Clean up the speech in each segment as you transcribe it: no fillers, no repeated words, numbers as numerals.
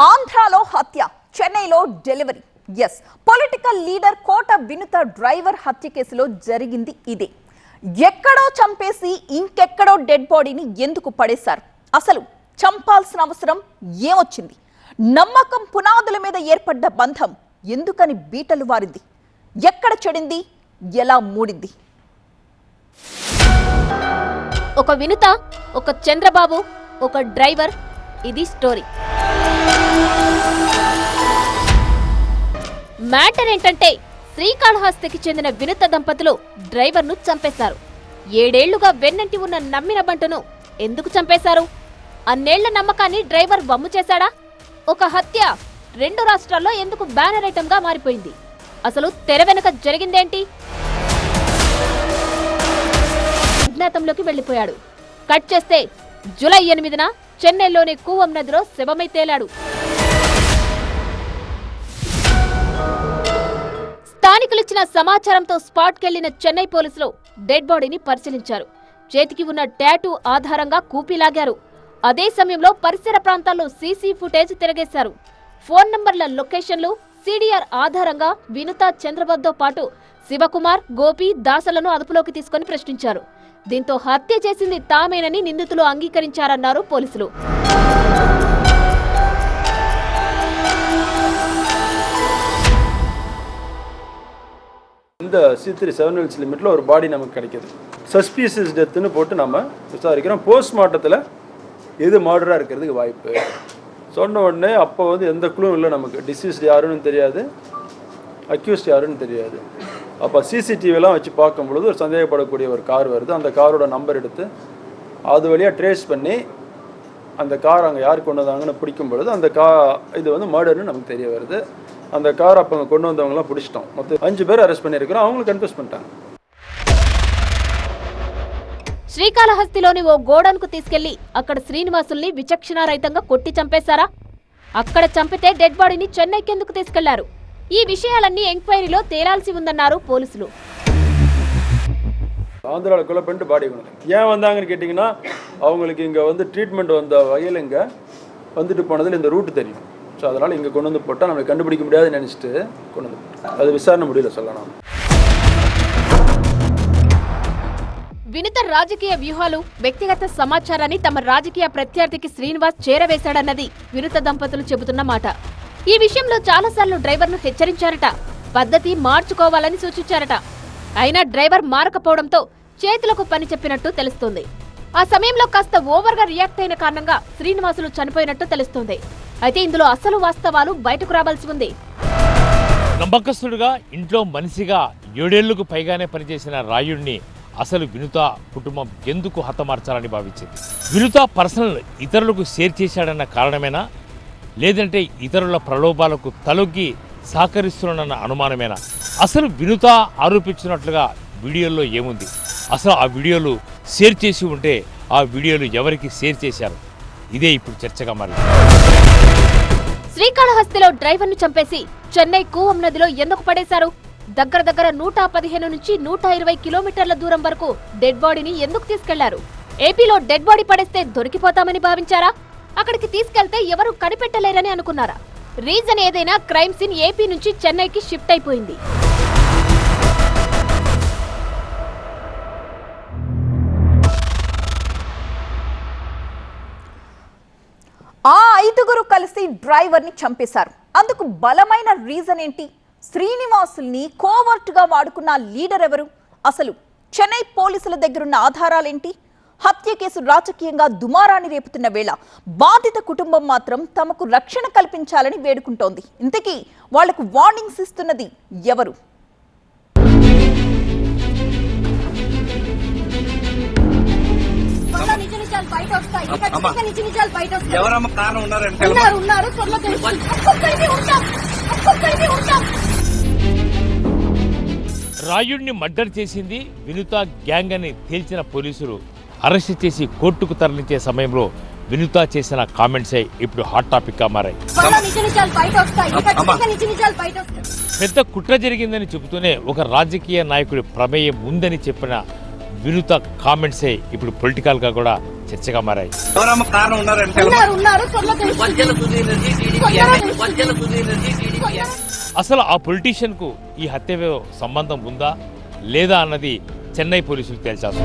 ఆంధ్రాలో హత్య, చెన్నైలో డెలివరీ. ఎస్, పొలిటికల్ లీడర్ కోట వినుత డ్రైవర్ హత్య కేసులో జరిగింది ఇదే. ఎక్కడో చంపేసి ఇంకెక్కడో డెడ్ బాడీని ఎందుకు పడేశారు? అసలు చంపాల్సిన అవసరం ఏమొచ్చింది? నమ్మకం పునాదుల మీద ఏర్పడ్డ బంధం ఎందుకని బీటలు వారింది? ఎక్కడ చెడింది? ఎలా మూడింది? ఒక వినుత, ఒక చంద్రబాబు, ఒక డ్రైవర్, ఇది స్టోరీ. మ్యాటర్ ఏంటంటే శ్రీకాళహస్తికి చెందిన వినుత దంపతులు డ్రైవర్ను చంపేశారు. 7 ఏళ్లుగా వెన్నంటి ఉన్న నమ్మిన బంటును ఎందుకు చంపేశారు? అన్నేళ్ల నమ్మకాన్ని డ్రైవర్ వమ్ము చేశాడా? ఒక హత్య 2 రాష్ట్రాల్లో ఎందుకు బ్యానర్ ఐటంగా మారిపోయింది? అసలు తెర వెనుక జరిగిందేంటి? అజ్ఞాతంలోకి వెళ్లిపోయాడు. కట్ చేస్తే జూలై 8న చెన్నైలోని కూవం నదిలో శవమై తేలాడు. స్థానికులిచ్చిన సమాచారంతో స్పాట్కెళ్లిన చెన్నై పోలీసులు డెడ్ బాడీని పరిశీలించారు. చేతికి ఉన్న టాటూ ఆధారంగా కూపీలాగారు. అదే సమయంలో పరిసర ప్రాంతాల్లో సీసీ ఫుటేజ్ తిరగేశారు. ఫోన్ నంబర్ల లొకేషన్లు, సీడీఆర్ ఆధారంగా వినుత, చంద్రబాబుతో పాటు శివకుమార్, గోపి, దాసలను అదుపులోకి తీసుకుని ప్రశ్నించారు. దీంతో హత్య చేసింది తామేనని నిందితులు అంగీకరించారన్నారు పోలీసులు. இந்த C3 7 மில்ஸ் லிமிட்டில் ஒரு பாடி நமக்கு கிடைக்கிது. சஸ்பீசியஸ் டெத்துன்னு போட்டு நம்ம விசாரிக்கிறோம். போஸ்ட்மார்ட்டத்தில் எது மர்டராக இருக்கிறதுக்கு வாய்ப்பு சொன்ன உடனே அப்போ வந்து எந்த குழுவும் இல்லை, நமக்கு டிசீஸ்டு யாருன்னு தெரியாது, அக்யூஸ்ட் யாருன்னு தெரியாது. அப்போ சிசிடிவிலாம் வச்சு பார்க்கும் பொழுது ஒரு சந்தேகப்படக்கூடிய ஒரு கார் வருது. அந்த காரோட நம்பர் எடுத்து அது வழியாக ட்ரேஸ் பண்ணி அந்த கார் அங்கே யார் கொண்டு வந்தாங்கன்னு பிடிக்கும் பொழுது அந்த இது வந்து மர்டர்னு நமக்கு தெரிய வருது. அந்த கார் அப்போ கொண்டு வந்தவங்களாம் பிடிச்சிட்டோம். மொத்தம் 5 பேர் அரெస్ట్ பண்ணியிருக்கிறோம். அவங்களும் కన్ఫెస్ பண்ணிட்டாங்க. శ్రీకాళహస్తిలోని ఓ గోడౌన్కు తీసుకెళ్లి అక్కడ శ్రీనివాసుల్ని విచక్షణారహితంగా కొట్టి చంపేశారా? అక్కడ చంపితే డెడ్ బాడీని చెన్నైకెందుకు తీసుకెళ్లారు? ఈ విషయాలన్నీ ఎంక్వైరీలో తేలాల్సి ఉందన్నారు పోలీసులు. ஆந்திராவில் கொலை பண்ணிட்டு பாடி கொண்டு ஏன் வந்தாங்கன்னு கேட்டிங்கன்னா, அவங்களுக்கு இங்கே வந்து ட்ரீட்மெண்ட் வந்த வகையில் இங்கே வந்துட்டு போனதில் இந்த ரூட்டு தெரியும். ஸோ அதனால் இங்கே கொண்டு வந்து போட்டால் நம்மளை கண்டுபிடிக்க முடியாதுன்னு நினச்சிட்டு கொண்டு வந்து போட்டோம். அது விசாரணை முடியல சொல்லலாம். వినుత రాజకీయ వ్యూహాలు, వ్యక్తిగత సమాచారాన్ని తమ రాజకీయ ప్రత్యర్థికి శ్రీనివాస్ చేరవేశాడన్నది వినుత దంపతులు చెబుతున్న మాట. ఈ విషయంలో చాలాసార్లు డ్రైవర్ను హెచ్చరించారట, పద్ధతి మార్చుకోవాలని సూచించారట. అయినా డ్రైవర్ మారకపోవడంతో చేతులకు పని చెప్పినట్టు తెలుస్తోంది. ఆ సమయంలో కాస్త ఓవర్గా రియాక్ట్ అయిన కారణంగా శ్రీనివాసులు చనిపోయినట్టు తెలుస్తోంది. అయితే ఇందులో అసలు వాస్తవాలు బయటకు రావాల్సి ఉంది. నమ్మకస్తుడుగా ఇంట్లో మనిషిగా 7 ఏళ్లకు పైగానే పనిచేసిన రాయుడిని అసలు వినుత కుటుంబం ఎందుకు హతమార్చాలని భావించింది? వినుత పర్సనల్ ఇతరులకు షేర్ చేశాడన్న కారణమేనా, లేదంటే ఇతరుల ప్రలోభాలకు తలొగ్గి సహకరిస్తున్న అనుమానమేనా? అసలు వినుత ఆరోపించినట్లుగా వీడియోల్లో ఏముంది? అసలు ఆ వీడియోలు షేర్ చేసి ఉంటే ఆ వీడియోలు ఎవరికి షేర్ చేశారు? ఇదే ఇప్పుడు చర్చగా మారింది. శ్రీకాళహస్తిలో డ్రైవర్ను చంపేసి చెన్నై కూవం నదిలో ఎందుకు పడేశారు? దగ్గర 115 నుంచి 120 కిలోమీటర్ల దూరం వరకు డెడ్ బాడీని ఎందుకు తీసుకెళ్లారు? ఏపీలో డెడ్ బాడీ పడేస్తే దొరికిపోతామని భావించారా? అక్కడికి తీసుకెళ్తే ఎవరు కనిపెట్టలేరని అనుకున్నారా? రీజన్ ఏదైనా క్రైమ్ సీన్ ఏపీ నుంచి చెన్నైకి షిఫ్ట్ అయిపోయింది. ఆ 5గురు కలిసి డ్రైవర్ని చంపేశారు. అందుకు బలమైన రీజన్ ఏంటి? శ్రీనివాసుల్ని కోవర్ట్గా వాడుకున్న లీడర్ ఎవరు? అసలు చెన్నై పోలీసుల దగ్గరున్న ఆధారాలేంటి? హత్య కేసు రాజకీయంగా దుమారాన్ని రేపుతున్న వేళ బాధిత కుటుంబం మాత్రం తమకు రక్షణ కల్పించాలని వేడుకుంటోంది. ఇంతకీ వాళ్లకు వార్నింగ్స్ ఇస్తున్నది ఎవరు? రాయుడిని మర్డర్ చేసింది వినుత గ్యాంగ్ అని తేల్చిన పోలీసులు అరెస్ట్ చేసి కోర్టుకు తరలించే సమయంలో వినుత చేసిన కామెంట్సే ఇప్పుడు హాట్ టాపిక్ గా మారాయి. పెద్ద కుట్ర జరిగిందని చెబుతూనే ఒక రాజకీయ నాయకుడి ప్రమేయం ఉందని చెప్పిన వినుత కామెంట్సే ఇప్పుడు పొలిటికల్ గా కూడా చర్చగా మారాయి. అసలు ఆ పొలిటీషియన్ కు ఈ హత్య సంబంధం ఉందా లేదా అన్నది చెన్నై పోలీసులు తేల్చాల్సి.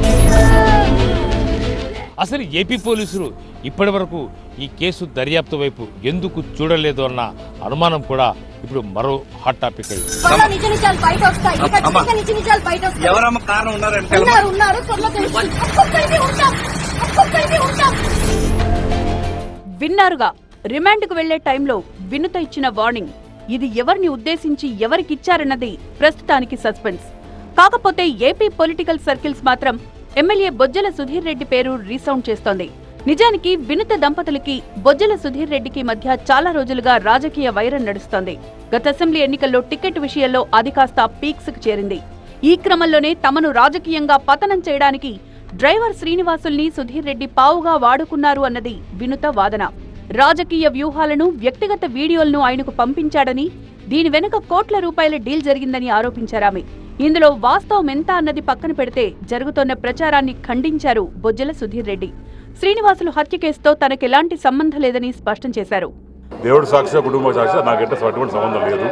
అసలు ఏపీ పోలీసులు ఇప్పటి వరకు ఈ కేసు దర్యాప్తు వైపు ఎందుకు చూడలేదు అన్న అనుమానం కూడా ఇప్పుడు మరో హాట్ టాపిక్ అయింది. విన్నారుగా, రిమాండ్కు వెళ్లే టైంలో వినుత ఇచ్చిన వార్నింగ్. ఇది ఎవరిని ఉద్దేశించి ఎవరికిచ్చారన్నది ప్రస్తుతానికి సస్పెన్స్. కాకపోతే ఏపీ పొలిటికల్ సర్కిల్స్ మాత్రం ఎమ్మెల్యే బొజ్జల సుధీర్ రెడ్డి పేరు రీసౌండ్ చేస్తోంది. నిజానికి వినుత దంపతులకి బొజ్జల సుధీర్ రెడ్డికి మధ్య చాలా రోజులుగా రాజకీయ వైరం నడుస్తోంది. గత అసెంబ్లీ ఎన్నికల్లో టికెట్ విషయంలో అది కాస్త పీక్స్ కు చేరింది. ఈ క్రమంలోనే తమను రాజకీయంగా పతనం చేయడానికి డ్రైవర్ శ్రీనివాసుల్ని సుధీర్ రెడ్డి పావుగా వాడుకున్నారు అన్నది వినుత వాదన. రాజకీయ వ్యూహాలను, వ్యక్తిగత వీడియోలను ఆయనకు పంపించాడని, దీని వెనుక కోట్ల రూపాయల డీల్ జరిగిందని ఆరోపించారామె. ఇందులో వాస్తవం ఎంత అన్నది పక్కన పెడితే జరుగుతోన్న ప్రచారాన్ని ఖండించారు బొజ్జల సుధీర్ రెడ్డి. శ్రీనివాసులు హత్య కేసుతో తనకెలాంటి సంబంధం లేదని స్పష్టం చేశారు. దేవుడు సాక్షి, కుటుంబ సాక్షి నాకంటే అటువంటి సంబంధం లేదు.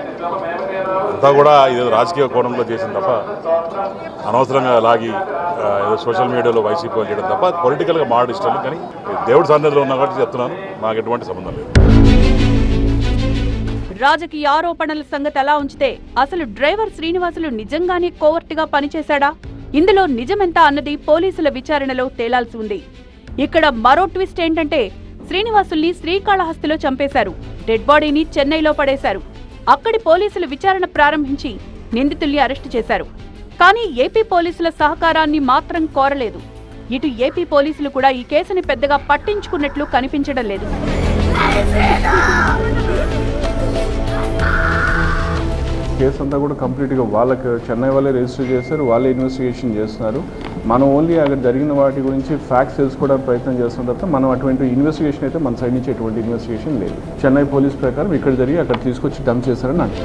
అంతా కూడా ఏదో రాజకీయ కోణంలో చేసిన తప్ప, అనవసరంగా లాగి ఏదో సోషల్ మీడియాలో వైసీపీ చేయడం తప్ప పొలిటికల్గా మాట ఇష్టం. కానీ దేవుడు సన్నిధిలో ఉన్నా కాబట్టి చెప్తున్నాను, నాకు ఎటువంటి సంబంధం లేదు. రాజకీయ ఆరోపణల సంగతి అలా ఉంచితే అసలు డ్రైవర్ శ్రీనివాసులు నిజంగానే కోవర్టుగా పనిచేశాడా? ఇందులో నిజమెంత అన్నది పోలీసుల విచారణలో తేలాల్సి ఉంది. ఇక్కడ మరో ట్విస్ట్ ఏంటంటే, శ్రీనివాసుల్ని శ్రీకాళహస్తిలో చంపేశారు. డెడ్ బాడీని చెన్నైలో పడేశారు. అక్కడి పోలీసులు విచారణ ప్రారంభించి నిందితుల్ని అరెస్టు చేశారు. కానీ ఏపీ పోలీసుల సహకారాన్ని మాత్రం కోరలేదు. ఇటు ఏపీ పోలీసులు కూడా ఈ కేసుని పెద్దగా పట్టించుకున్నట్లు కనిపించడం లేదు. కేసు అంతా కూడా కంప్లీట్గా వాళ్ళకి చెన్నై వాళ్ళే రిజిస్టర్ చేశారు, వాళ్ళే ఇన్వెస్టిగేషన్ చేస్తున్నారు. మనం ఓన్లీ అక్కడ జరిగిన వాటి గురించి ఫ్యాక్ట్స్ తెలుసుకోవడానికి ప్రయత్నం చేస్తున్న తర్వాత మనం అటువంటి ఇన్వెస్టిగేషన్ అయితే మన సైడ్ నుంచి ఎటువంటి ఇన్వెస్టిగేషన్ లేదు. చెన్నై పోలీస్ ప్రకారం ఇక్కడ జరిగి అక్కడ తీసుకొచ్చి డంప్ చేశారని నాకు.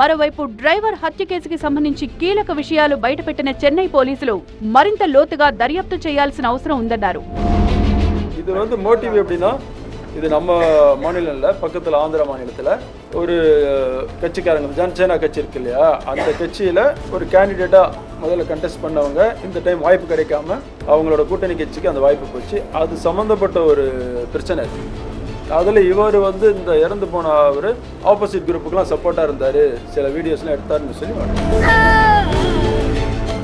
మరోవైపు డ్రైవర్ హత్య కేసుకి సంబంధించి కీలక విషయాలు బయటపెట్టిన చెన్నై పోలీసులు మరింత లోతుగా దర్యాప్తు చేయాల్సిన అవసరం ఉందన్నారు. இது வந்து மோட்டிவ் எப்படின்னா, இது நம்ம மாநிலம் இல்லை, பக்கத்தில் ஆந்திரா மாநிலத்தில் ஒரு கட்சிக்காரங்க ஜனசேனா கட்சி இருக்கு இல்லையா, அந்த கட்சியில் ஒரு கேண்டிடேட்டாக முதல்ல கண்டெஸ்ட் பண்ணவங்க இந்த டைம் வாய்ப்பு கிடைக்காம அவங்களோட கூட்டணி கட்சிக்கு அந்த வாய்ப்பு போச்சு. அது சம்மந்தப்பட்ட ஒரு பிரச்சனை இருக்குது. அதில் இவர் வந்து இந்த இறந்து போன அவர் ஆப்போசிட் குரூப்புக்கெல்லாம் சப்போர்ட்டாக இருந்தார், சில வீடியோஸ்லாம் எடுத்தாருன்னு சொல்லி.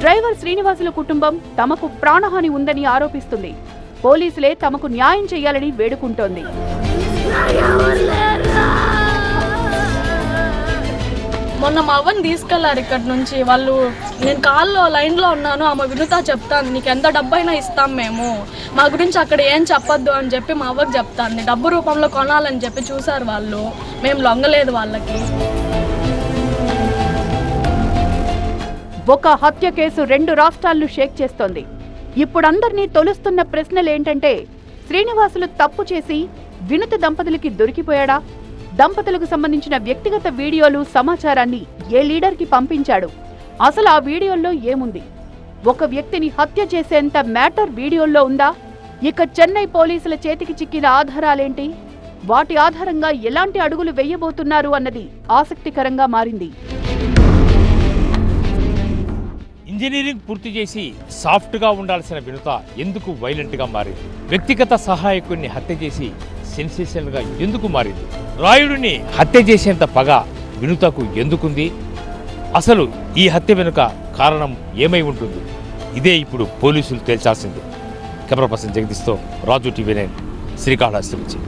డ్రైవర్ శ్రీనివాసుల కుటుంబం తమకు ప్రాణహాని ఉందని ఆరోపిస్తుంది. పోలీసులే తమకు న్యాయం చేయాలని వేడుకుంటోంది. మొన్న మా అవ్వని తీసుకెళ్లారు ఇక్కడ నుంచి వాళ్ళు. నేను కాల్లో లైన్లో ఉన్నాను, ఆమె వినుత చెప్తాను నీకు ఎంత డబ్బైనా ఇస్తాం మేము, మా గురించి అక్కడ ఏం చెప్పొద్దు అని చెప్పి మా అవ్వకి చెప్తాను. డబ్బు రూపంలో కొనాలని చెప్పి చూశారు వాళ్ళు, మేము లొంగలేదు వాళ్ళకి. ఒక హత్య కేసు రెండు రాష్ట్రాలను షేక్ చేస్తోంది. ఇప్పుడందరినీ తొలుస్తున్న ప్రశ్నలేంటంటే, శ్రీనివాసులు తప్పు చేసి వినుత దంపతులకి దొరికిపోయాడా? దంపతులకు సంబంధించిన వ్యక్తిగత వీడియోలు, సమాచారాన్ని ఏ లీడర్కి పంపించాడు? అసలు ఆ వీడియోల్లో ఏముంది? ఒక వ్యక్తిని హత్య చేసేంత మ్యాటర్ వీడియోల్లో ఉందా? ఇక చెన్నై పోలీసుల చేతికి చిక్కిన ఆధారాలేంటి? వాటి ఆధారంగా ఎలాంటి అడుగులు వేయబోతున్నారు అన్నది ఆసక్తికరంగా మారింది. ఇంజనీరింగ్ పూర్తి చేసి సాఫ్ట్గా ఉండాల్సిన వినుత ఎందుకు వైలెంట్గా మారింది? వ్యక్తిగత సహాయకుడిని హత్య చేసి సెన్సేషన్గా ఎందుకు మారింది? రాయుడిని హత్య చేసేంత పగ వినుతకు ఎందుకుంది? అసలు ఈ హత్య వెనుక కారణం ఏమై ఉంటుంది? ఇదే ఇప్పుడు పోలీసులు తేల్చాల్సింది. కెమెరా పర్సన్ జగదీష్తో రాజు, TV9, శ్రీకాళహస్తి నుంచి.